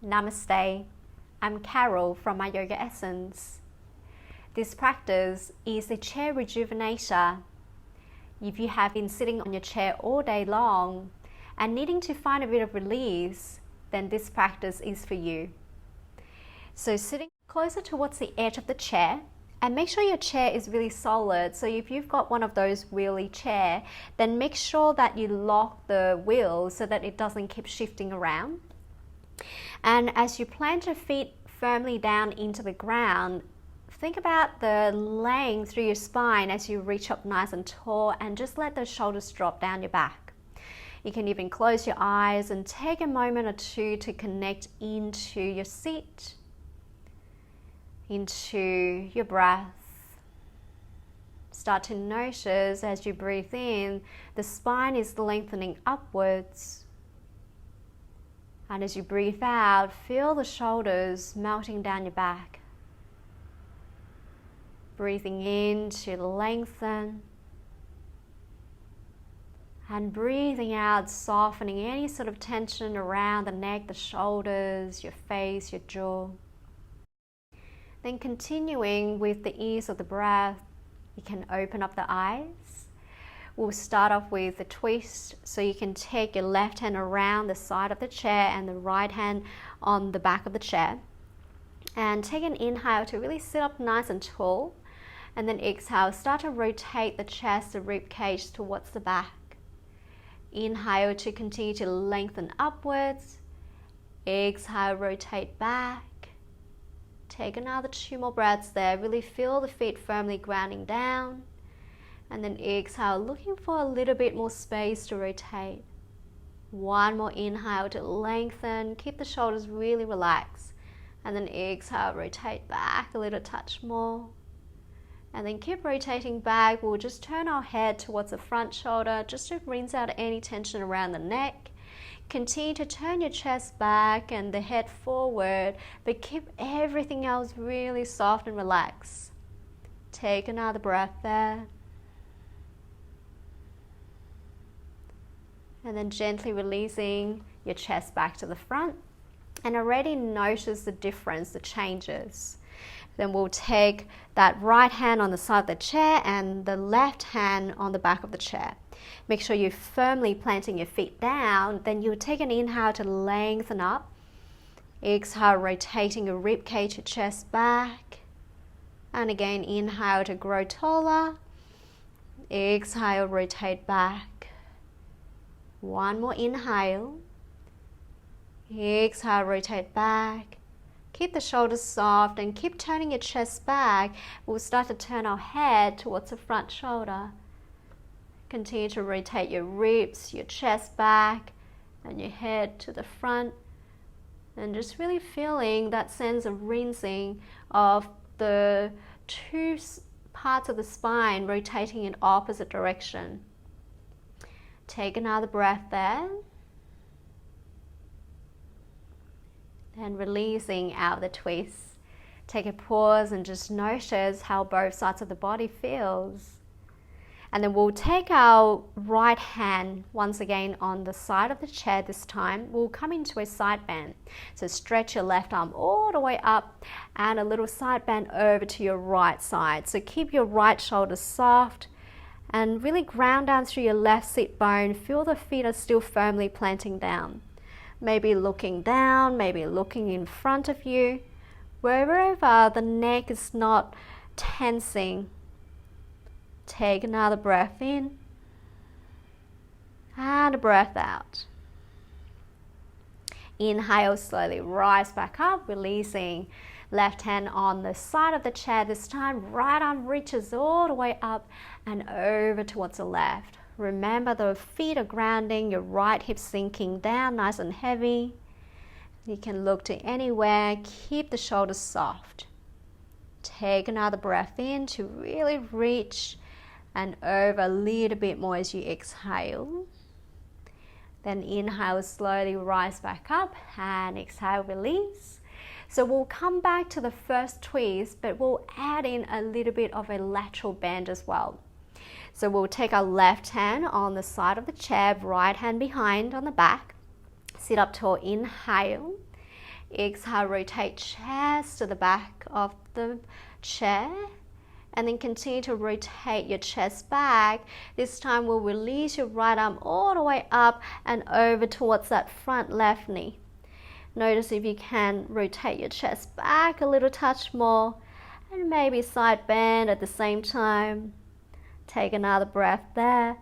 Namaste, I'm Carol from My Yoga Essence. This practice is the chair rejuvenator. If you have been sitting on your chair all day long and needing to find a bit of release, then this practice is for you. So sitting closer towards the edge of the chair, and make sure your chair is really solid. So if you've got one of those wheelie chair, then make sure that you lock the wheel so that it doesn't keep shifting around. And as you plant your feet firmly down into the ground, think about the length through your spine as you reach up nice and tall, and just let those shoulders drop down your back. You can even close your eyes and take a moment or two to connect into your seat, into your breath. Start to notice as you breathe in, the spine is lengthening upwards. And as you breathe out, feel the shoulders melting down your back. Breathing in to lengthen. And breathing out, softening any sort of tension around the neck, the shoulders, your face, your jaw. Then continuing with the ease of the breath, you can open up the eyes. We'll start off with a twist, so you can take your left hand around the side of the chair and the right hand on the back of the chair. And take an inhale to really sit up nice and tall. And then exhale, start to rotate the chest, the rib cage towards the back. Inhale to continue to lengthen upwards. Exhale, rotate back. Take another 2 more breaths there. Really feel the feet firmly grounding down. And then exhale, looking for a little bit more space to rotate. 1 more inhale to lengthen. Keep the shoulders really relaxed. And then exhale, rotate back a little touch more. And then keep rotating back. We'll just turn our head towards the front shoulder just to rinse out any tension around the neck. Continue to turn your chest back and the head forward, but keep everything else really soft and relaxed. Take another breath there. And then gently releasing your chest back to the front. And already notice the difference, the changes. Then we'll take that right hand on the side of the chair and the left hand on the back of the chair. Make sure you're firmly planting your feet down. Then you'll take an inhale to lengthen up. Exhale, rotating your rib cage, your chest back. And again, inhale to grow taller. Exhale, rotate back. 1 more inhale. Exhale, rotate back. Keep the shoulders soft and keep turning your chest back. We'll start to turn our head towards the front shoulder. Continue to rotate your ribs, your chest back, and your head to the front. And just really feeling that sense of rinsing of the 2 parts of the spine rotating in opposite direction. Take another breath there. And releasing out the twist. Take a pause and just notice how both sides of the body feels. And then we'll take our right hand once again on the side of the chair this time. We'll come into a side bend. So stretch your left arm all the way up and a little side bend over to your right side. So keep your right shoulder soft and really ground down through your left sit bone. Feel the feet are still firmly planting down. Maybe looking down, maybe looking in front of you. Wherever the neck is not tensing. Take another breath in and a breath out. Inhale, slowly rise back up, releasing. Left hand on the side of the chair this time. Right arm reaches all the way up and over towards the left. Remember, the feet are grounding, your right hip sinking down nice and heavy. You can look to anywhere. Keep the shoulders soft. Take another breath in to really reach and over a little bit more as you exhale. Then inhale, slowly rise back up and exhale, release. So we'll come back to the first twist, but we'll add in a little bit of a lateral bend as well. So we'll take our left hand on the side of the chair, right hand behind on the back. Sit up tall, inhale. Exhale, rotate chest to the back of the chair. And then continue to rotate your chest back. This time we'll release your right arm all the way up and over towards that front left knee. Notice if you can rotate your chest back a little touch more, and maybe side bend at the same time. Take another breath there.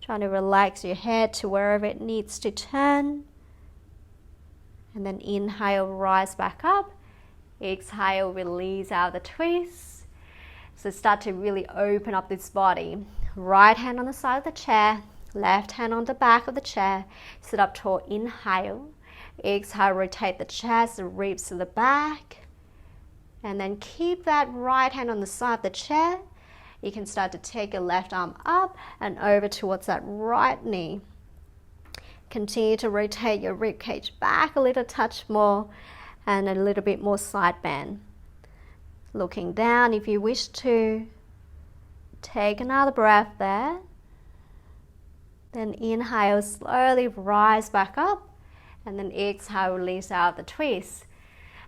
Trying to relax your head to wherever it needs to turn. And then inhale, rise back up. Exhale, release out the twist. So start to really open up this body. Right hand on the side of the chair, left hand on the back of the chair. Sit up tall, inhale. Exhale, rotate the chest, the ribs to the back. And then keep that right hand on the side of the chair. You can start to take your left arm up and over towards that right knee. Continue to rotate your rib cage back a little touch more and a little bit more side bend. Looking down if you wish to. Take another breath there. Then inhale, slowly rise back up. And then exhale, release out the twist.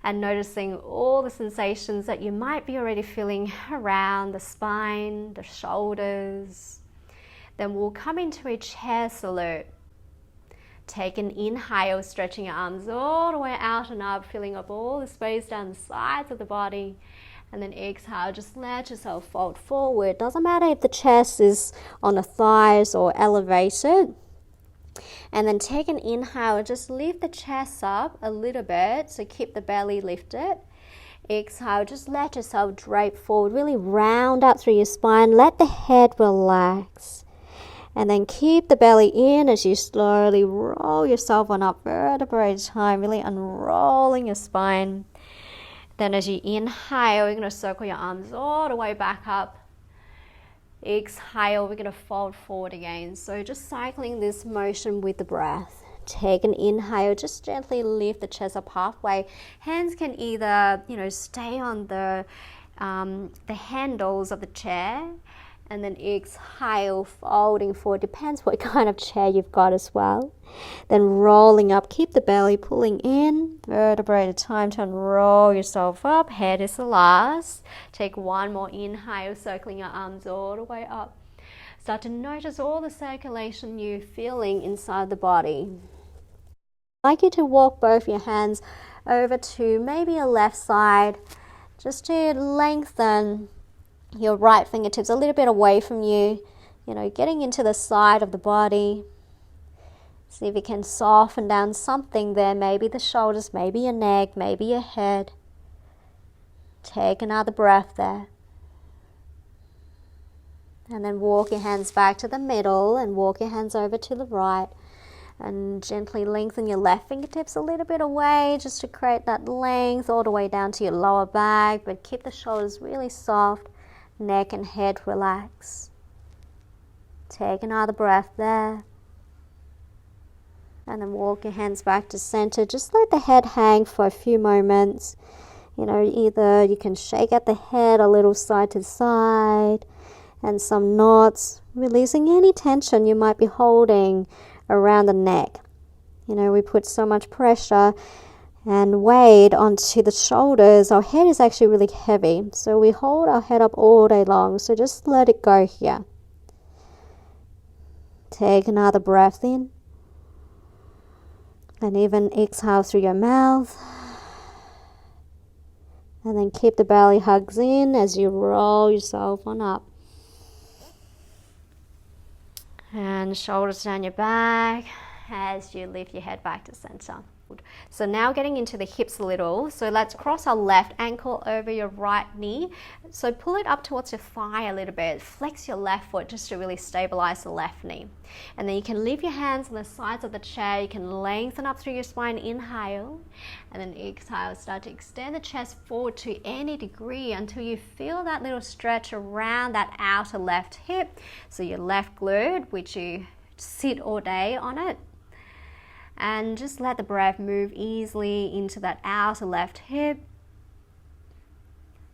And noticing all the sensations that you might be already feeling around the spine, the shoulders. Then we'll come into a chair salute. Take an inhale, stretching your arms all the way out and up, filling up all the space down the sides of the body. And then exhale, just let yourself fold forward. Doesn't matter if the chest is on the thighs or elevated. And then take an inhale, just lift the chest up a little bit, so keep the belly lifted. Exhale, just let yourself drape forward, really round up through your spine. Let the head relax. And then keep the belly in as you slowly roll yourself on up vertebra at a time, really unrolling your spine. Then as you inhale, you're going to circle your arms all the way back up. Exhale, we're going to fold forward again. So just cycling this motion with the breath. Take an inhale, just gently lift the chest up halfway. Hands can either, stay on the handles of the chair. And then exhale, folding forward. Depends what kind of chair you've got as well. Then rolling up, keep the belly pulling in, vertebra at a time to unroll yourself up. Head is the last. Take one more inhale, circling your arms all the way up. Start to notice all the circulation you're feeling inside the body. I'd like you to walk both your hands over to maybe your left side, just to lengthen your right fingertips a little bit away from you, getting into the side of the body. See if you can soften down something there, maybe the shoulders, maybe your neck, maybe your head. Take another breath there. And then walk your hands back to the middle and walk your hands over to the right. And gently lengthen your left fingertips a little bit away, just to create that length all the way down to your lower back, but keep the shoulders really soft. Neck and head relax. Take another breath there. And then walk your hands back to center. Just let the head hang for a few moments. Either you can shake at the head a little side to side, and some knots, releasing any tension you might be holding around the neck. We put so much pressure and weight onto the shoulders. Our head is actually really heavy, so we hold our head up all day long. So just let it go here. Take another breath in, and even exhale through your mouth. And then keep the belly hugs in as you roll yourself on up. And shoulders down your back as you lift your head back to center. So now getting into the hips a little. So let's cross our left ankle over your right knee. So pull it up towards your thigh a little bit. Flex your left foot just to really stabilize the left knee. And then you can leave your hands on the sides of the chair. You can lengthen up through your spine. Inhale. And then exhale. Start to extend the chest forward to any degree until you feel that little stretch around that outer left hip. So your left glute, which you sit all day on it. And just let the breath move easily into that outer left hip,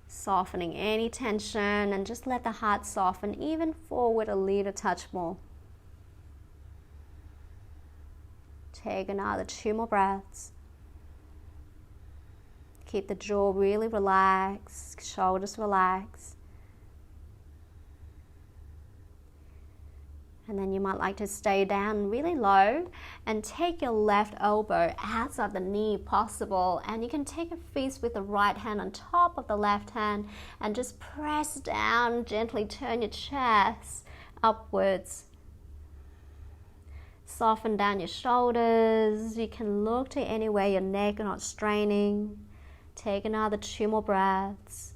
softening any tension, and just let the heart soften even forward a little touch more. Take another 2 more breaths. Keep the jaw really relaxed, shoulders relaxed. And then you might like to stay down really low and take your left elbow outside the knee if possible. And you can take a fist with the right hand on top of the left hand and just press down, gently turn your chest upwards. Soften down your shoulders. You can look to anywhere your neck is not straining. Take another 2 more breaths.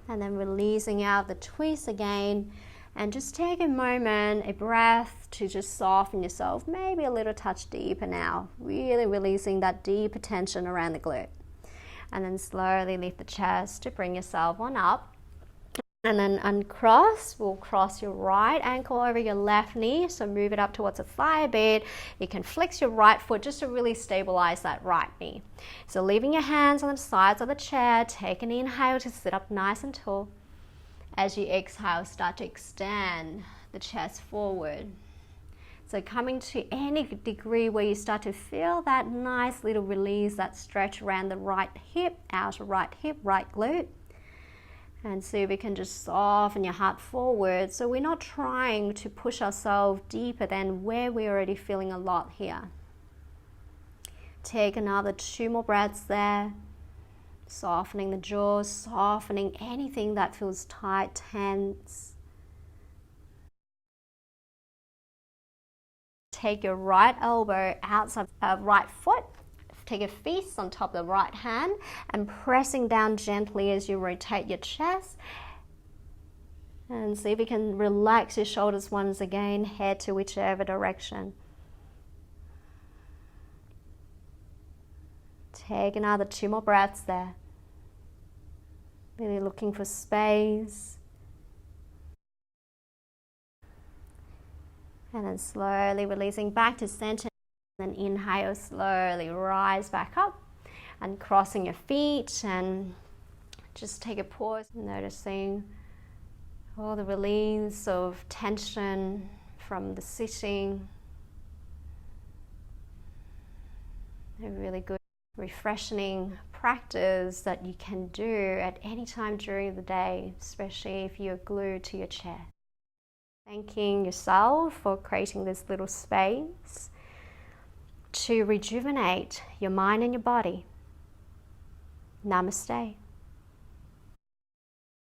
And then releasing out the twist again, and just take a moment, a breath to just soften yourself, maybe a little touch deeper now, really releasing that deeper tension around the glute. And then slowly lift the chest to bring yourself on up. And then uncross, we'll cross your right ankle over your left knee, so move it up towards the thigh a bit. You can flex your right foot just to really stabilize that right knee. So leaving your hands on the sides of the chair, take an inhale to sit up nice and tall. As you exhale, start to extend the chest forward. So coming to any degree where you start to feel that nice little release, that stretch around the right hip, outer right hip, right glute. And see if we can just soften your heart forward. So we're not trying to push ourselves deeper than where we're already feeling a lot here. Take another 2 more breaths there. Softening the jaw, softening anything that feels tight, tense. Take your right elbow outside right foot. Take a fist on top of the right hand and pressing down gently as you rotate your chest. And see if you can relax your shoulders once again, head to whichever direction. Take another 2 more breaths there. Really looking for space. And then slowly releasing back to center. Then inhale, slowly rise back up and crossing your feet, and just take a pause, noticing all the release of tension from the sitting. A really good refreshing practice that you can do at any time during the day, especially if you're glued to your chair. Thanking yourself for creating this little space to rejuvenate your mind and your body. Namaste.